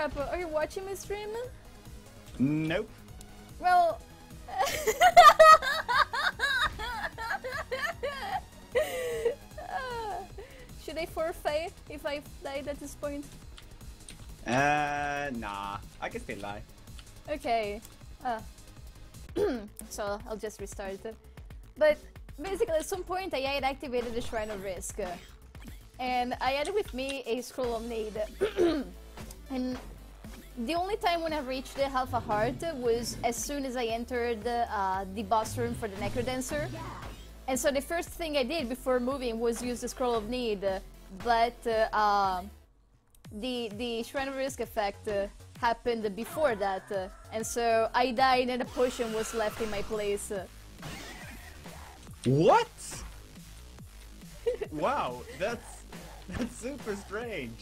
crap, are you watching my stream? Nope. Well... Should I forfeit if I died at this point? Nah. I can still lie. Okay. So I'll just restart. But basically at some point I had activated the Shrine of Risk. And I had with me a Scroll of Need. And the only time when I reached the half a heart was as soon as I entered the boss room for the Necrodancer. And so the first thing I did before moving was use the Scroll of Need, but the Shrine of Risk effect happened before that, and so I died and a potion was left in my place. What? Wow, that's super strange.